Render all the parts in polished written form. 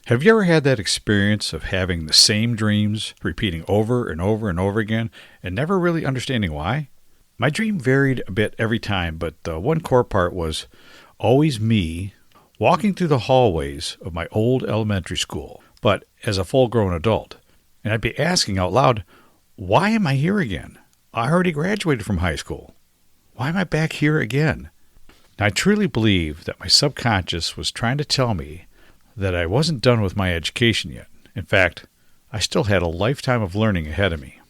Have you ever had that experience of having the same dreams repeating over and over and over again and never really understanding why? My dream varied a bit every time, but the one core part was always me walking through the hallways of my old elementary school, but as a full-grown adult. And I'd be asking out loud, why am I here again? I already graduated from high school. Why am I back here again? And I truly believe that my subconscious was trying to tell me that I wasn't done with my education yet. In fact, I still had a lifetime of learning ahead of me.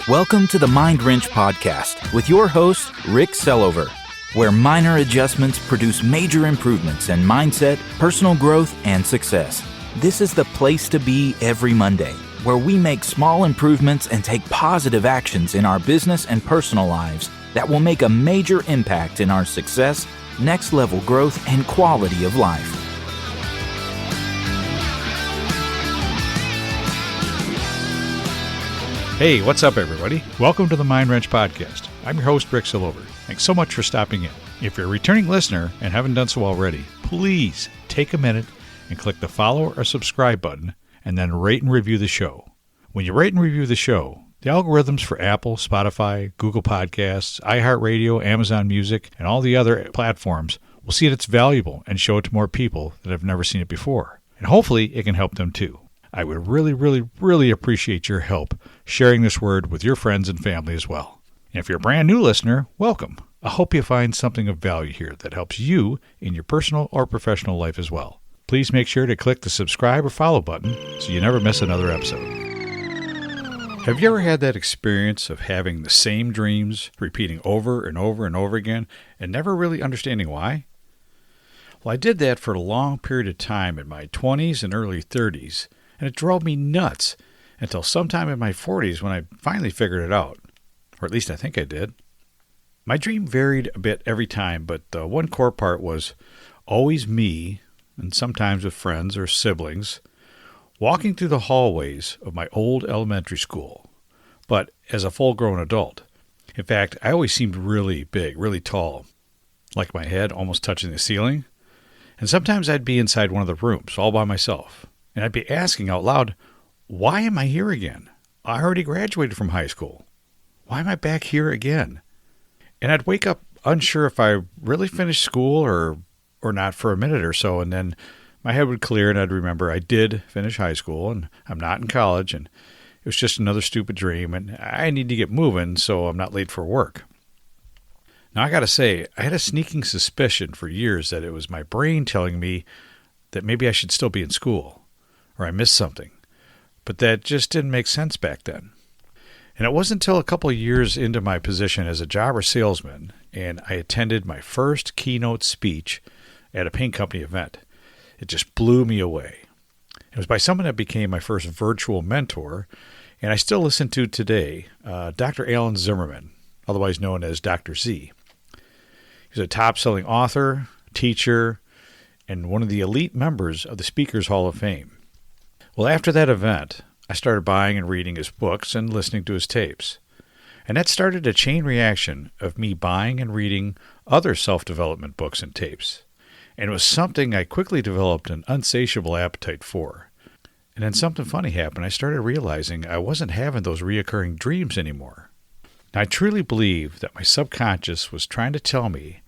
Welcome to the Mind Wrench Podcast with your host, Rick Sellover, where minor adjustments produce major improvements in mindset, personal growth, and success. This is the place to be every Monday, where we make small improvements and take positive actions in our business and personal lives that will make a major impact in our success, next level growth, and quality of life. Hey, what's up, everybody? Welcome to the Mind Wrench Podcast. I'm your host, Rick Silver. Thanks so much for stopping in. If you're a returning listener and haven't done so already, please take a minute and click the follow or subscribe button and then rate and review the show. When you rate and review the show, the algorithms for Apple, Spotify, Google Podcasts, iHeartRadio, Amazon Music, and all the other platforms will see that it's valuable and show it to more people that have never seen it before. And hopefully it can help them too. I would really appreciate your help sharing this word with your friends and family as well. And if you're a brand new listener, welcome. I hope you find something of value here that helps you in your personal or professional life as well. Please make sure to click the subscribe or follow button so you never miss another episode. Have you ever had that experience of having the same dreams repeating over and over and over again and never really understanding why? Well, I did that for a long period of time in my 20s and early 30s, and it drove me nuts until sometime in my 40s when I finally figured it out, or at least I think I did. My dream varied a bit every time, but the one core part was always me, and sometimes with friends or siblings, walking through the hallways of my old elementary school, but as a full-grown adult. In fact, I always seemed really big, really tall, like my head almost touching the ceiling. And sometimes I'd be inside one of the rooms all by myself, and I'd be asking out loud, why am I here again? I already graduated from high school. Why am I back here again? And I'd wake up unsure if I really finished school or not for a minute or so, and then my head would clear and I'd remember I did finish high school and I'm not in college and it was just another stupid dream and I need to get moving so I'm not late for work. Now I got to say, I had a sneaking suspicion for years that it was my brain telling me that maybe I should still be in school or I missed something, but that just didn't make sense back then. And it wasn't until a couple of years into my position as a jobber salesman and I attended my first keynote speech at a paint company event. It just blew me away. It was by someone that became my first virtual mentor, and I still listen to today, Dr. Alan Zimmerman, otherwise known as Dr. Z. He's a top-selling author, teacher, and one of the elite members of the Speakers Hall of Fame. Well, after that event, I started buying and reading his books and listening to his tapes. And that started a chain reaction of me buying and reading other self-development books and tapes. And it was something I quickly developed an insatiable appetite for. And then something funny happened. I started realizing I wasn't having those reoccurring dreams anymore. And I truly believe that my subconscious was trying to tell me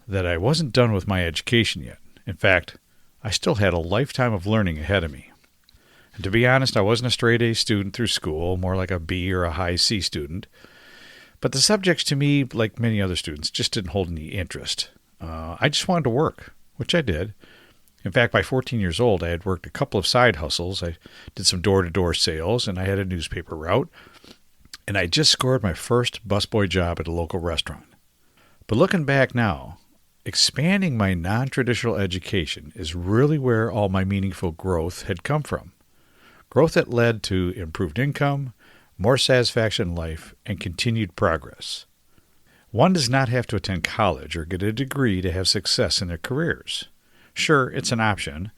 that I wasn't done with my education yet. In fact, I still had a lifetime of learning ahead of me. And to be honest, I wasn't a straight A student through school, more like a B or a high C student. But the subjects to me, like many other students, just didn't hold any interest. I just wanted to work, which I did. In fact, by 14 years old, I had worked a couple of side hustles. I did some door-to-door sales, and I had a newspaper route. And I just scored my first busboy job at a local restaurant. But looking back now, expanding my non-traditional education is really where all my meaningful growth had come from. Growth that led to improved income, more satisfaction in life, and continued progress. One does not have to attend college or get a degree to have success in their careers. Sure, it's an option,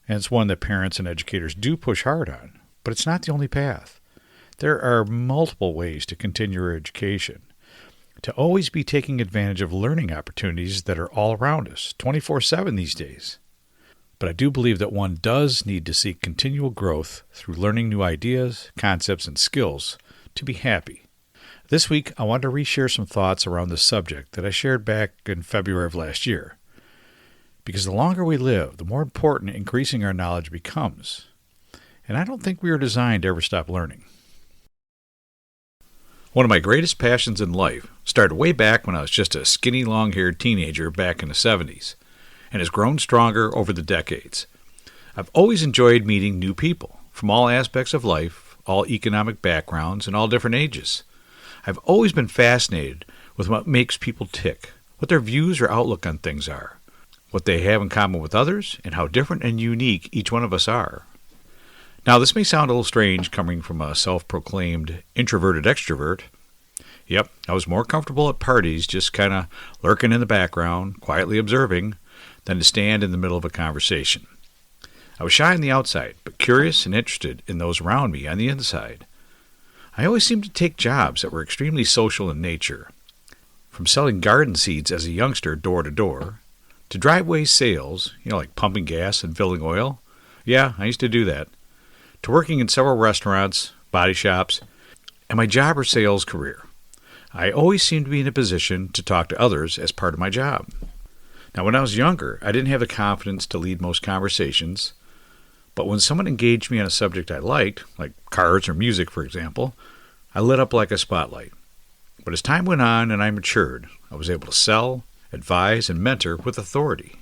and it's one that parents and educators do push hard on, but it's not the only path. There are multiple ways to continue your education. to always be taking advantage of learning opportunities that are all around us, 24/7 these days. But I do believe that one does need to seek continual growth through learning new ideas, concepts, and skills to be happy. This week, I want to reshare some thoughts around this subject that I shared back in February of last year. Because the longer we live, the more important increasing our knowledge becomes. And I don't think we are designed to ever stop learning. One of my greatest passions in life started way back when I was just a skinny, long-haired teenager back in the 70s, and has grown stronger over the decades. I've always enjoyed meeting new people from all aspects of life, all economic backgrounds, and all different ages. I've always been fascinated with what makes people tick, what their views or outlook on things are, what they have in common with others, and how different and unique each one of us are. Now, this may sound a little strange coming from a self-proclaimed introverted extrovert. Yep, I was more comfortable at parties just kind of lurking in the background, quietly observing, than to stand in the middle of a conversation. I was shy on the outside, but curious and interested in those around me on the inside. I always seemed to take jobs that were extremely social in nature, from selling garden seeds as a youngster door to door, to driveway sales, like pumping gas and filling oil. Yeah, I used to do that. To working in several restaurants, body shops, and my job or sales career. I always seemed to be in a position to talk to others as part of my job. Now, when I was younger, I didn't have the confidence to lead most conversations, but when someone engaged me on a subject I liked, like cars or music, for example, I lit up like a spotlight. But as time went on and I matured, I was able to sell, advise, and mentor with authority.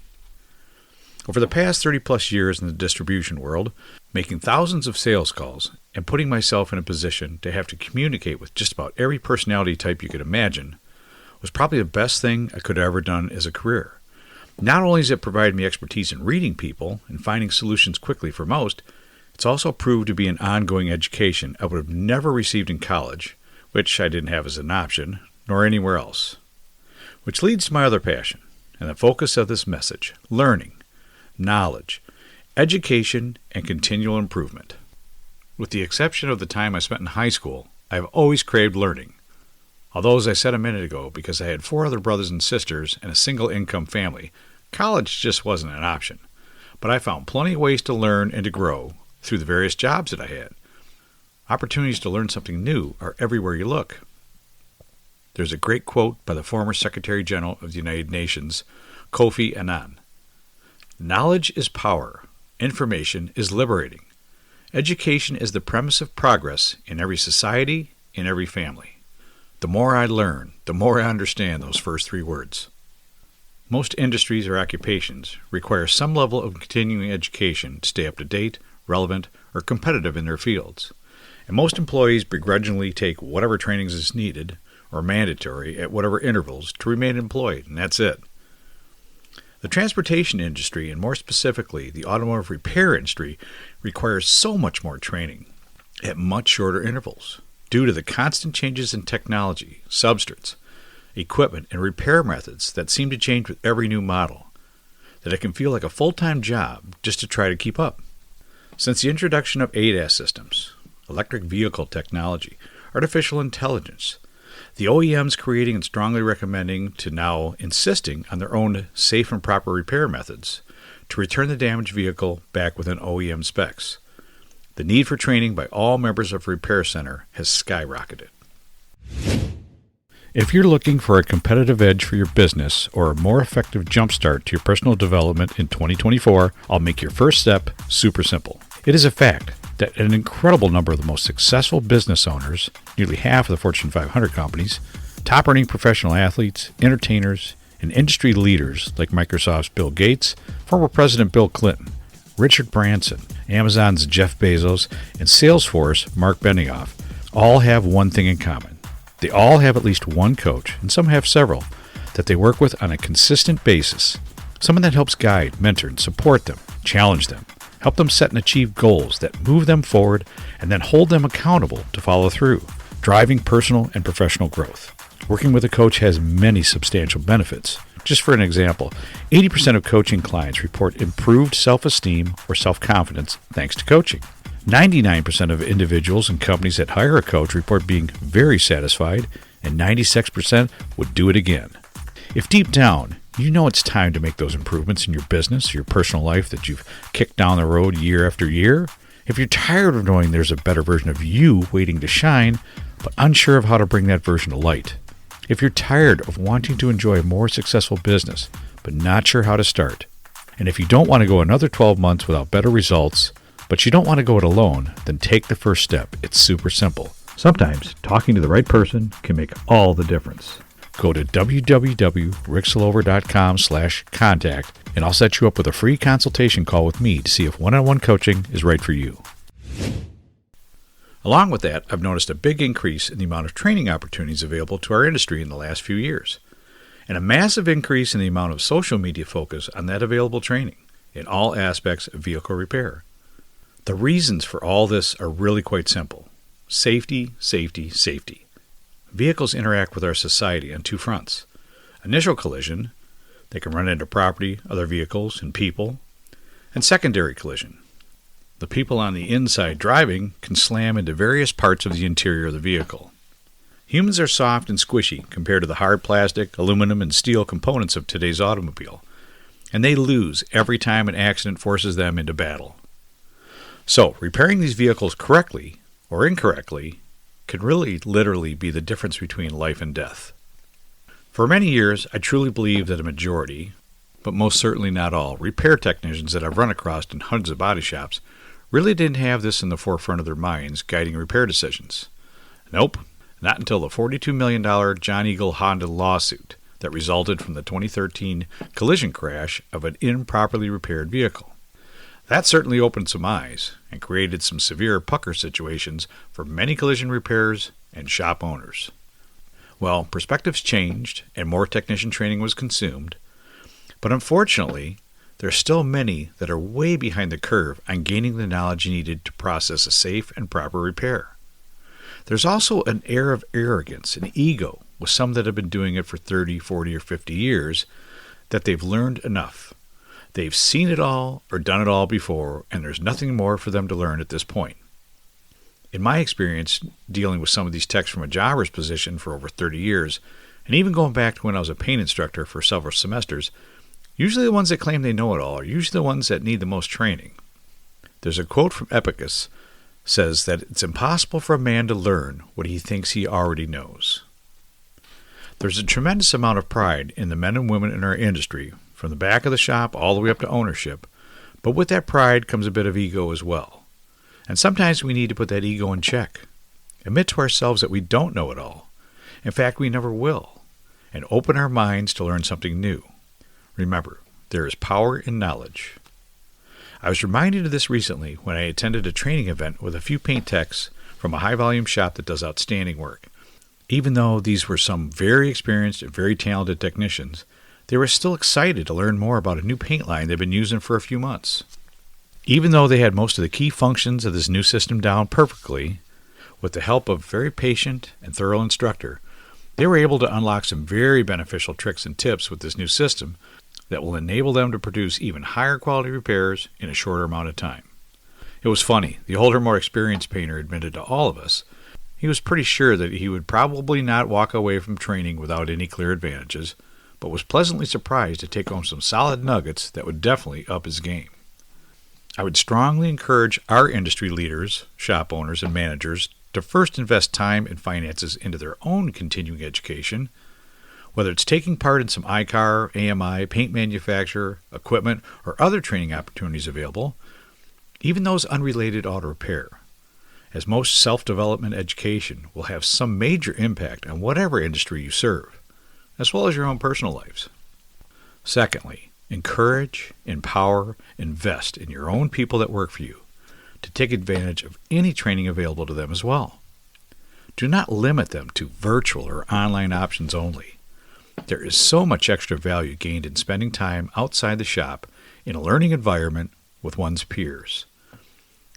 Over the past 30-plus years in the distribution world, making thousands of sales calls and putting myself in a position to have to communicate with just about every personality type you could imagine was probably the best thing I could have ever done as a career. Not only has it provided me expertise in reading people and finding solutions quickly for most, it's also proved to be an ongoing education I would have never received in college, which I didn't have as an option, nor anywhere else. Which leads to my other passion, and the focus of this message: learning, knowledge, education, and continual improvement. With the exception of the time I spent in high school, I have always craved learning. Although, as I said a minute ago, because I had 4 other brothers and sisters and a single-income family, college just wasn't an option. But I found plenty of ways to learn and to grow through the various jobs that I had. Opportunities to learn something new are everywhere you look. There's a great quote by the former Secretary General of the United Nations, Kofi Annan. "Knowledge is power. Information is liberating. Education is the premise of progress in every society, in every family." The more I learn, the more I understand those first 3 words. Most industries or occupations require some level of continuing education to stay up to date, relevant, or competitive in their fields. And most employees begrudgingly take whatever trainings is needed or mandatory at whatever intervals to remain employed, and that's it. The transportation industry, and more specifically the automotive repair industry, requires so much more training at much shorter intervals due to the constant changes in technology, substrates, equipment, and repair methods that seem to change with every new model, that it can feel like a full-time job just to try to keep up. Since the introduction of ADAS systems, electric vehicle technology, artificial intelligence, the OEMs creating and strongly recommending to now insisting on their own safe and proper repair methods to return the damaged vehicle back within OEM specs, the need for training by all members of a repair center has skyrocketed. If you're looking for a competitive edge for your business or a more effective jumpstart to your personal development in 2024, I'll make your first step super simple. It is a fact that an incredible number of the most successful business owners, nearly half of the Fortune 500 companies, top-earning professional athletes, entertainers, and industry leaders like Microsoft's Bill Gates, former President Bill Clinton, Richard Branson, Amazon's Jeff Bezos, and Salesforce Mark Benioff all have one thing in common. They all have at least one coach, and some have several, that they work with on a consistent basis. Someone that helps guide, mentor, and support them, challenge them, help them set and achieve goals that move them forward, and then hold them accountable to follow through, driving personal and professional growth. Working with a coach has many substantial benefits. Just for an example, 80% of coaching clients report improved self-esteem or self-confidence thanks to coaching. 99% of individuals and companies that hire a coach report being very satisfied and 96% would do it again. If deep down, you know it's time to make those improvements in your business, your personal life that you've kicked down the road year after year, if you're tired of knowing there's a better version of you waiting to shine, but unsure of how to bring that version to light, if you're tired of wanting to enjoy a more successful business, but not sure how to start, and if you don't want to go another 12 months without better results, but you don't want to go it alone, then take the first step. It's super simple. Sometimes talking to the right person can make all the difference. Go to www.ricksolover.com/contact and I'll set you up with a free consultation call with me to see if one-on-one coaching is right for you. Along with that, I've noticed a big increase in the amount of training opportunities available to our industry in the last few years, and a massive increase in the amount of social media focus on that available training in all aspects of vehicle repair. The reasons for all this are really quite simple. Safety, safety, safety. Vehicles interact with our society on two fronts. Initial collision, they can run into property, other vehicles, and people. And secondary collision. The people on the inside driving can slam into various parts of the interior of the vehicle. Humans are soft and squishy compared to the hard plastic, aluminum, and steel components of today's automobile, and they lose every time an accident forces them into battle. So, repairing these vehicles correctly or incorrectly can really literally be the difference between life and death. For many years, I truly believe that a majority, but most certainly not all, repair technicians that I've run across in hundreds of body shops really didn't have this in the forefront of their minds guiding repair decisions. Nope, not until the $42 million John Eagle Honda lawsuit that resulted from the 2013 collision crash of an improperly repaired vehicle. That certainly opened some eyes and created some severe pucker situations for many collision repairs and shop owners. Well, perspectives changed and more technician training was consumed, but unfortunately, there are still many that are way behind the curve on gaining the knowledge needed to process a safe and proper repair. There's also an air of arrogance and ego with some that have been doing it for 30, 40, or 50 years that they've learned enough. They've seen it all or done it all before, and there's nothing more for them to learn at this point. In my experience, dealing with some of these techs from a jobber's position for over 30 years, and even going back to when I was a paint instructor for several semesters, usually the ones that claim they know it all are usually the ones that need the most training. There's a quote from Epicus says that it's impossible for a man to learn what he thinks he already knows. There's a tremendous amount of pride in the men and women in our industry, from the back of the shop all the way up to ownership, but with that pride comes a bit of ego as well. And sometimes we need to put that ego in check, admit to ourselves that we don't know it all, in fact we never will, and open our minds to learn something new. Remember, there is power in knowledge. I was reminded of this recently when I attended a training event with a few paint techs from a high-volume shop that does outstanding work. Even though these were some very experienced and very talented technicians, they were still excited to learn more about a new paint line they'd been using for a few months. Even though they had most of the key functions of this new system down perfectly, with the help of a very patient and thorough instructor, they were able to unlock some very beneficial tricks and tips with this new system that will enable them to produce even higher quality repairs in a shorter amount of time. It was funny. The older, more experienced painter admitted to all of us he was pretty sure that he would probably not walk away from training without any clear advantages, but was pleasantly surprised to take home some solid nuggets that would definitely up his game. I would strongly encourage our industry leaders, shop owners, and managers to first invest time and finances into their own continuing education, whether it's taking part in some ICAR, AMI, paint manufacturer, equipment, or other training opportunities available, even those unrelated auto repair, as most self-development education will have some major impact on whatever industry you serve, as well as your own personal lives. Secondly, encourage, empower, invest in your own people that work for you to take advantage of any training available to them as well. Do not limit them to virtual or online options only. There is so much extra value gained in spending time outside the shop in a learning environment with one's peers.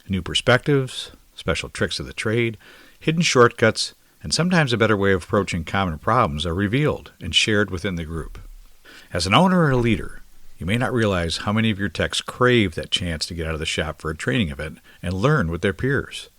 New perspectives, special tricks of the trade, hidden shortcuts, and sometimes a better way of approaching common problems are revealed and shared within the group. As an owner or a leader, you may not realize how many of your techs crave that chance to get out of the shop for a training event and learn with their peers.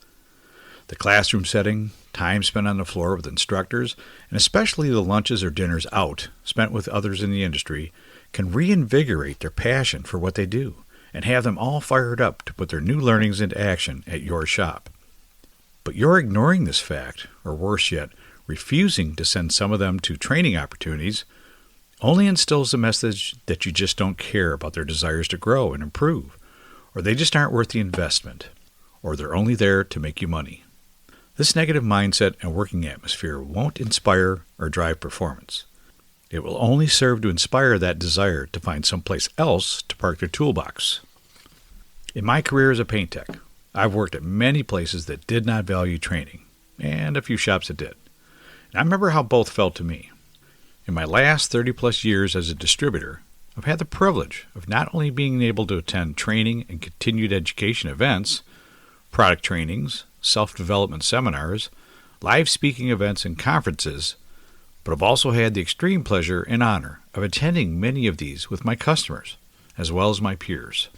The classroom setting, time spent on the floor with instructors, and especially the lunches or dinners out spent with others in the industry can reinvigorate their passion for what they do and have them all fired up to put their new learnings into action at your shop. But you're ignoring this fact, or worse yet, refusing to send some of them to training opportunities, only instills the message that you just don't care about their desires to grow and improve, or they just aren't worth the investment, or they're only there to make you money. This negative mindset and working atmosphere won't inspire or drive performance. It will only serve to inspire that desire to find someplace else to park their toolbox. In my career as a paint tech, I've worked at many places that did not value training, and a few shops that did. And I remember how both felt to me. In my last 30-plus years as a distributor, I've had the privilege of not only being able to attend training and continued education events, product trainings, self-development seminars, live speaking events, and conferences, but I've also had the extreme pleasure and honor of attending many of these with my customers, as well as my peers.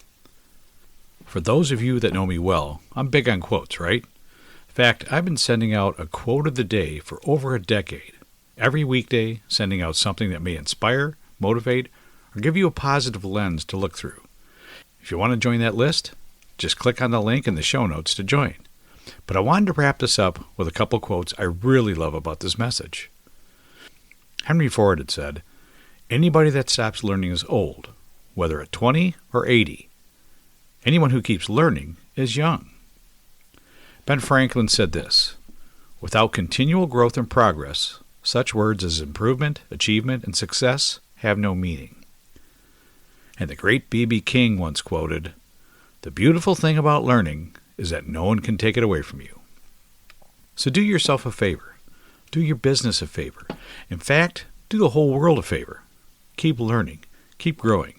For those of you that know me well, I'm big on quotes, right? In fact, I've been sending out a quote of the day for over a decade. Every weekday, sending out something that may inspire, motivate, or give you a positive lens to look through. If you want to join that list, just click on the link in the show notes to join. But I wanted to wrap this up with a couple quotes I really love about this message. Henry Ford had said, "Anybody that stops learning is old, whether at 20 or 80. Anyone who keeps learning is young." Ben Franklin said this, "Without continual growth and progress, such words as improvement, achievement, and success have no meaning." And the great B.B. King once quoted, "The beautiful thing about learning is that no one can take it away from you." So do yourself a favor. Do your business a favor. In fact, do the whole world a favor. Keep learning, keep growing,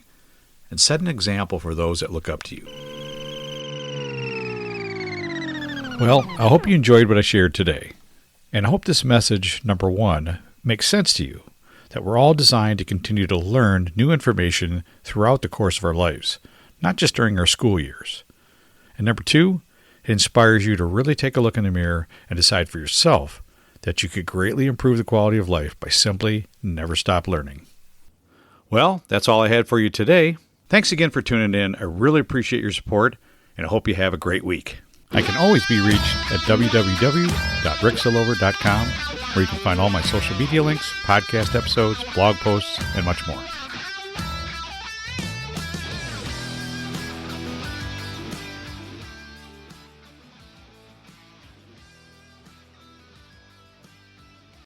and set an example for those that look up to you. Well, I hope you enjoyed what I shared today. And I hope this message, number one, makes sense to you, that we're all designed to continue to learn new information throughout the course of our lives, not just during our school years. And number two, it inspires you to really take a look in the mirror and decide for yourself that you could greatly improve the quality of life by simply never stop learning. Well, that's all I had for you today. Thanks again for tuning in. I really appreciate your support, and I hope you have a great week. I can always be reached at www.ricksillover.com, where you can find all my social media links, podcast episodes, blog posts, and much more.